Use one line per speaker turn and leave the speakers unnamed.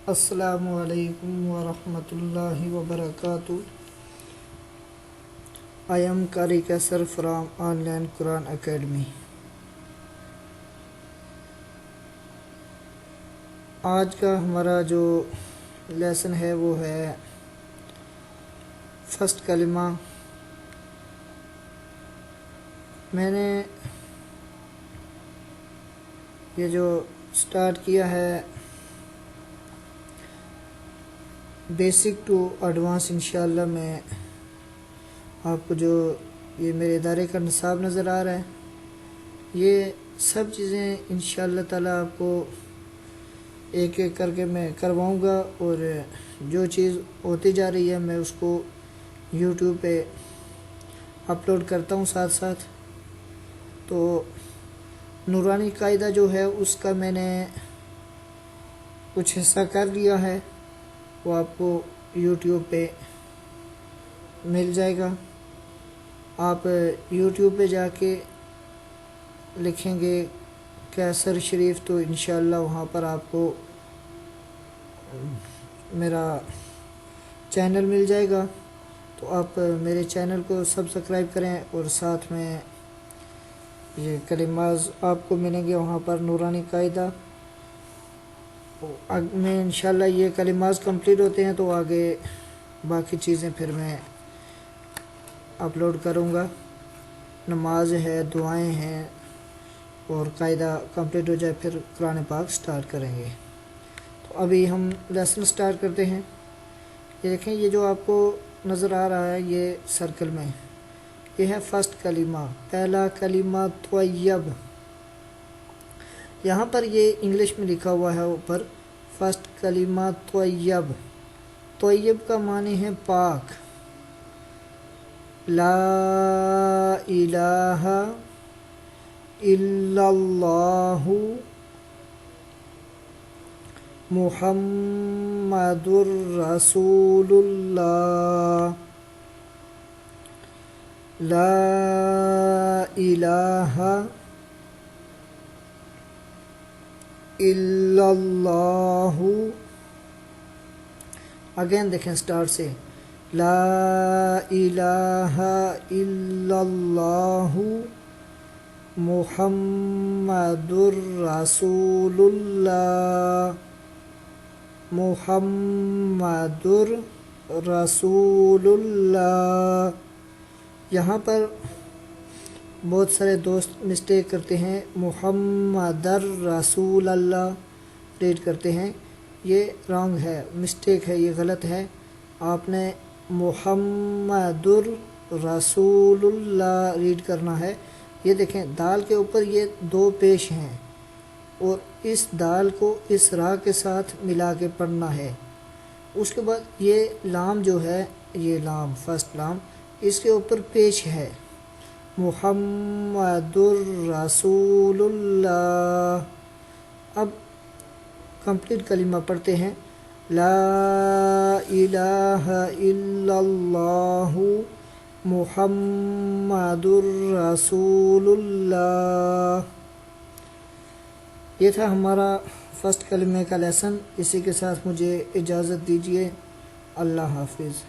السلام علیکم ورحمۃ اللہ وبرکاتہ. I am Qari Kaisar from Online Quran Academy. آج کا ہمارا جو لیسن ہے وہ ہے فرسٹ کلمہ. میں نے یہ جو سٹارٹ کیا ہے بیسک ٹو ایڈوانس، انشاءاللہ میں آپ کو جو یہ میرے ادارے کا نصاب نظر آ رہا ہے، یہ سب چیزیں انشاءاللہ تعالی آپ کو ایک ایک کر کے میں کرواؤں گا، اور جو چیز ہوتی جا رہی ہے میں اس کو یوٹیوب پہ اپلوڈ کرتا ہوں ساتھ ساتھ. تو نورانی قاعدہ جو ہے اس کا میں نے کچھ حصہ کر لیا ہے، وہ آپ کو یوٹیوب پہ مل جائے گا. آپ یوٹیوب پہ جا کے لکھیں گے قیصر شریف تو انشاءاللہ وہاں پر آپ کو میرا چینل مل جائے گا. تو آپ میرے چینل کو سبسکرائب کریں، اور ساتھ میں یہ کلمات آپ کو ملیں گے وہاں پر نورانی قاعدہ میں. انشاءاللہ یہ کلمات کمپلیٹ ہوتے ہیں تو آگے باقی چیزیں پھر میں اپلوڈ کروں گا. نماز ہے، دعائیں ہیں، اور قاعدہ کمپلیٹ ہو جائے پھر قرآن پاک سٹارٹ کریں گے. تو ابھی ہم لیسن سٹارٹ کرتے ہیں. یہ دیکھیں، یہ جو آپ کو نظر آ رہا ہے یہ سرکل میں، یہ ہے فرسٹ کلمہ، پہلا کلمہ طیب. یہاں پر یہ انگلش میں لکھا ہوا ہے اوپر فرسٹ کلمہ طیب. طیب کا معنی ہے پاک. لا الہ الا اللہ محمد رسول اللہ. لا الہ الا اللہ. اگین دیکھیں سٹارٹ سے، لا الہ الا اللہ محمد رسول اللہ. محمد رسول اللہ. یہاں پر بہت سارے دوست مسٹیک کرتے ہیں، محمد رسول اللہ ریڈ کرتے ہیں. یہ رانگ ہے، مسٹیک ہے، یہ غلط ہے. آپ نے محمد رسول اللہ ریڈ کرنا ہے. یہ دیکھیں دال کے اوپر یہ دو پیش ہیں، اور اس دال کو اس راہ کے ساتھ ملا کے پڑھنا ہے. اس کے بعد یہ لام جو ہے، یہ لام فرسٹ لام، اس کے اوپر پیش ہے محمد رسول اللہ. اب کمپلیٹ کلمہ پڑھتے ہیں، لا الہ الا اللہ محمد رسول اللہ. یہ تھا ہمارا فرسٹ کلمے کا لیسن. اسی کے ساتھ مجھے اجازت دیجیے. اللہ حافظ.